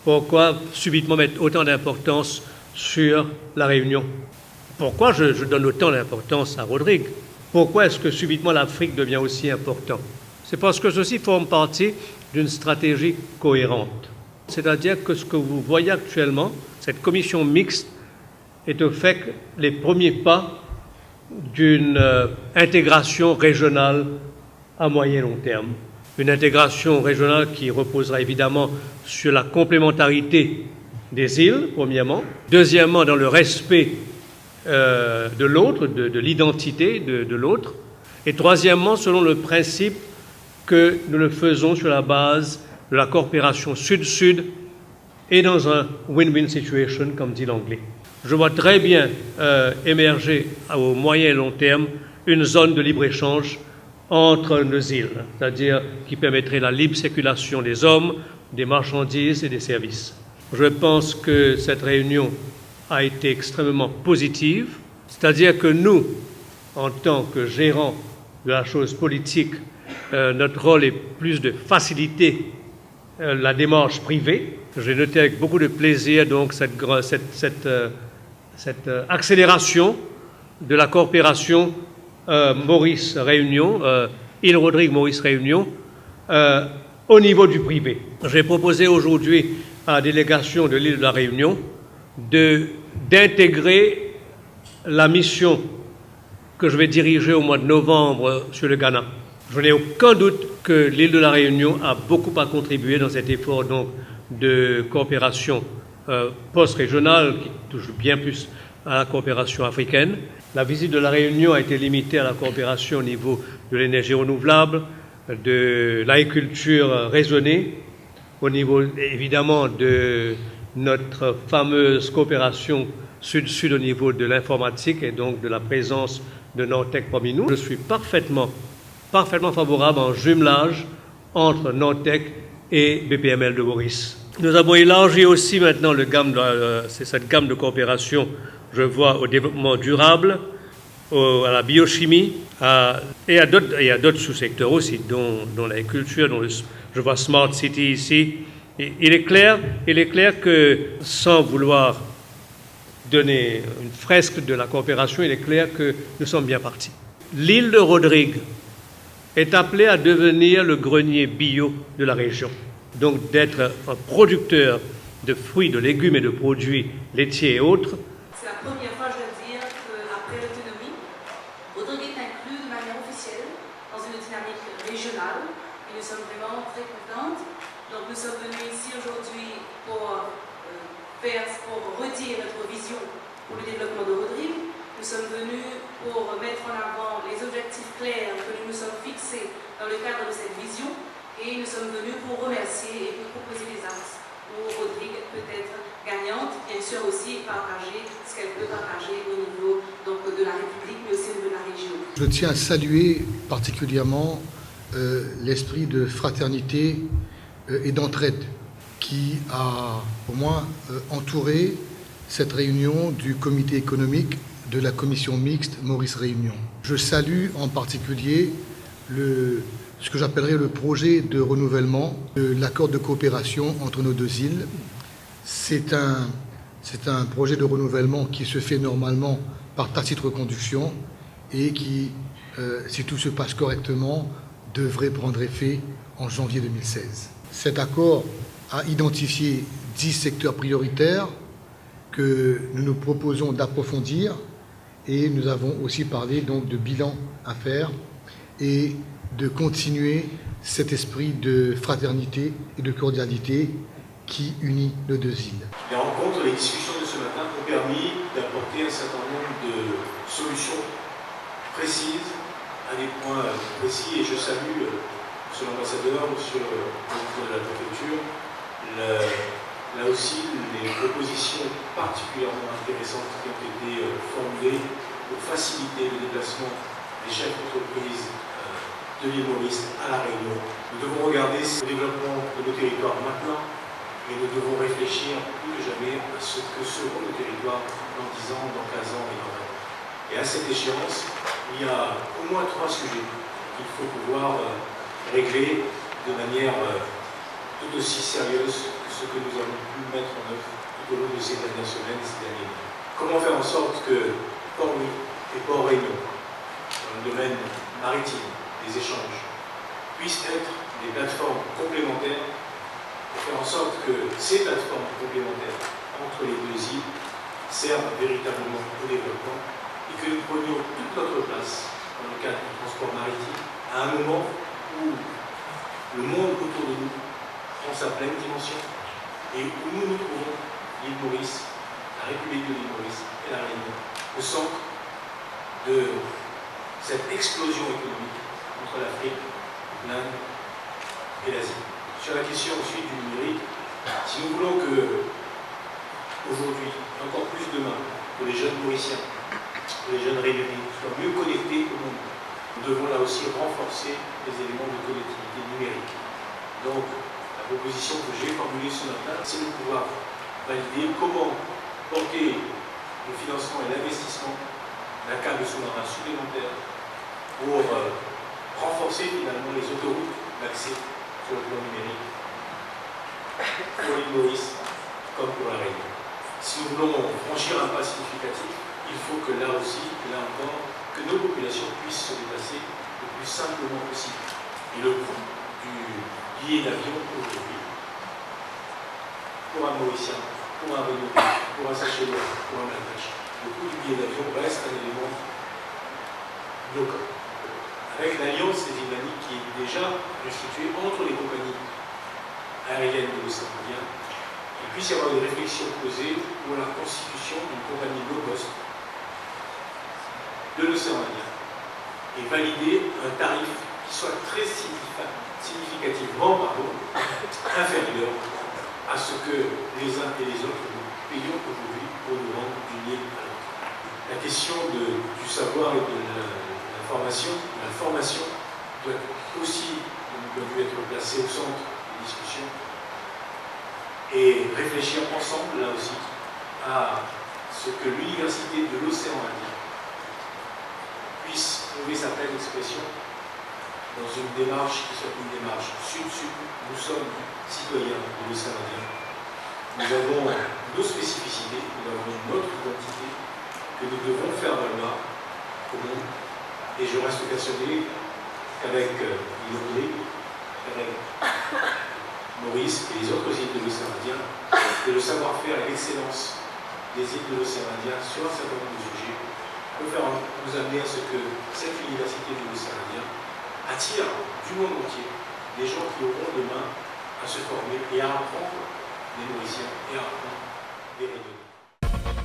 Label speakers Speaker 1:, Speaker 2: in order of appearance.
Speaker 1: Pourquoi subitement mettre autant d'importance sur la Réunion? Pourquoi je donne autant d'importance à Rodrigue? Pourquoi est-ce que subitement l'Afrique devient aussi important? C'est parce que ceci forme partie d'une stratégie cohérente. C'est-à-dire que ce que vous voyez actuellement, cette commission mixte, est au fait les premiers pas d'une intégration régionale à moyen et long terme. Une intégration régionale qui reposera évidemment sur la complémentarité des îles, premièrement. Deuxièmement, dans le respect de l'autre, de l'identité de l'autre. Et troisièmement, selon le principe que nous le faisons sur la base de la coopération sud-sud et dans un win-win situation, comme dit l'anglais. Je vois très bien émerger au moyen et long terme une zone de libre-échange entre nos îles, c'est-à-dire qui permettrait la libre circulation des hommes, des marchandises et des services. Je pense que cette réunion a été extrêmement positive, c'est-à-dire que nous, en tant que gérants de la chose politique, notre rôle est plus de faciliter la démarche privée. J'ai noté avec beaucoup de plaisir donc cette accélération de la coopération Maurice-Réunion, Île-Rodrigue-Maurice-Réunion, au niveau du privé. J'ai proposé aujourd'hui à la délégation de l'île de la Réunion d'intégrer la mission que je vais diriger au mois de novembre sur le Ghana. Je n'ai aucun doute que l'île de la Réunion a beaucoup à contribuer dans cet effort donc, de coopération post-régionale qui touche bien plus à la coopération africaine. La visite de la Réunion a été limitée à la coopération au niveau de l'énergie renouvelable, de l'agriculture raisonnée, au niveau évidemment de notre fameuse coopération sud-sud au niveau de l'informatique et donc de la présence de Nortec parmi nous. Je suis parfaitement favorable à un jumelage entre Nortec et BPML de Maurice. Nous avons élargi aussi maintenant cette gamme de coopération, je vois, au développement durable, à la biochimie et à d'autres sous-secteurs aussi, dont l'agriculture, dont je vois Smart City ici. Et il est clair que, sans vouloir donner une fresque de la coopération, il est clair que nous sommes bien partis. L'île de Rodrigue est appelée à devenir le grenier bio de la région. Donc d'être un producteur de fruits, de légumes et de produits laitiers et autres.
Speaker 2: C'est la première fois, je dois dire, qu'après l'autonomie, Rodrigue est inclus de manière officielle dans une dynamique régionale et nous sommes vraiment très contentes. Donc nous sommes venus ici aujourd'hui pour redire notre vision pour le développement de Rodrigue. Nous sommes venus pour mettre en avant les objectifs clairs que nous nous sommes fixés dans le cadre de cette vision et nous sommes venus pour remercier et pour proposer des axes où Rodrigue peut être gagnante, bien sûr aussi partager ce qu'elle peut partager au niveau donc, de la République mais aussi de la région.
Speaker 3: Je tiens à saluer particulièrement l'esprit de fraternité et d'entraide qui a, pour moi, entouré cette réunion du comité économique de la commission mixte Maurice-Réunion. Je salue en particulier ce que j'appellerais le projet de renouvellement de l'accord de coopération entre nos deux îles. C'est un projet de renouvellement qui se fait normalement par tacite reconduction et qui, si tout se passe correctement, devrait prendre effet en janvier 2016. Cet accord a identifié 10 secteurs prioritaires que nous nous proposons d'approfondir et nous avons aussi parlé donc de bilan à faire et de continuer cet esprit de fraternité et de cordialité qui unit nos deux îles.
Speaker 4: Les rencontres, les discussions de ce matin ont permis d'apporter un certain nombre de solutions précises à des points précis et je salue Monsieur l'ambassadeur, Monsieur le président de la préfecture, là aussi les propositions particulièrement intéressantes qui ont été formulées pour faciliter le déplacement des chefs d'entreprise de l'île Maurice à la Réunion. Nous devons regarder le développement de nos territoires maintenant et nous devons réfléchir plus que jamais à ce que seront nos territoires dans 10 ans, dans 15 ans et dans 20 ans. Et à cette échéance, il y a au moins 3 sujets qu'il faut pouvoir régler de manière tout aussi sérieuse que ce que nous avons pu mettre en œuvre tout au long de ces dernières semaines et ces derniers mois. Comment faire en sorte que Port-Louis et Port-Réunion, dans le domaine maritime, des échanges, puissent être des plateformes complémentaires pour faire en sorte que ces plateformes complémentaires entre les deux îles servent véritablement au développement et que nous prenions toute notre place dans le cadre du transport maritime à un moment où le monde autour de nous prend sa pleine dimension et où nous nous trouvons, l'île Maurice, la République de l'île Maurice et la Réunion, au centre de cette explosion économique entre l'Afrique, l'Inde et l'Asie. Sur la question ensuite du numérique, si nous voulons que aujourd'hui, encore plus demain, que les jeunes Mauriciens, que les jeunes Réunionnais soient mieux connectés au monde, nous devons là aussi renforcer les éléments de connectivité numérique. Donc, la proposition que j'ai formulée ce matin, c'est de pouvoir valider comment porter le financement et l'investissement d'un câble sous-marin supplémentaire pour renforcer finalement les autoroutes d'accès sur le plan numérique pour l'île Maurice comme pour la Réunion. Si nous voulons franchir un pas significatif, il faut que là aussi, là encore, que nos populations puissent se déplacer le plus simplement possible. Et le coût du billet d'avion aujourd'hui, pour un Mauricien, pour un Réunionnais, pour un Seychellois, pour un Malgache, le coût du billet d'avion reste un élément bloquant. Avec l'alliance des Îles qui est déjà constituée entre les compagnies aériennes de l'océan Indien, il puisse y avoir une réflexion posée pour la constitution d'une compagnie low cost de l'océan Indien et valider un tarif qui soit très significativement inférieur à ce que les uns et les autres nous payons aujourd'hui pour nous rendre d'une île à l'autre. La question du savoir et de la formation doit aussi, de mon point de vue, être placée au centre des discussions et réfléchir ensemble, là aussi, à ce que l'Université de l'océan Indien puisse trouver sa pleine expression dans une démarche qui soit une démarche sud-sud. Nous sommes citoyens de l'océan Indien. Nous avons nos spécificités, nous avons notre identité que nous devons faire valoir au monde. Et je reste persuadé qu'avec l'île Maurice, avec Maurice et les autres îles de l'océan Indien, que le savoir-faire et l'excellence des îles de l'océan Indien sur un certain nombre de sujets peut nous amener à ce que cette université de l'océan Indien attire du monde entier des gens qui auront demain à se former et à apprendre des Mauriciens et à apprendre des Réunionnais.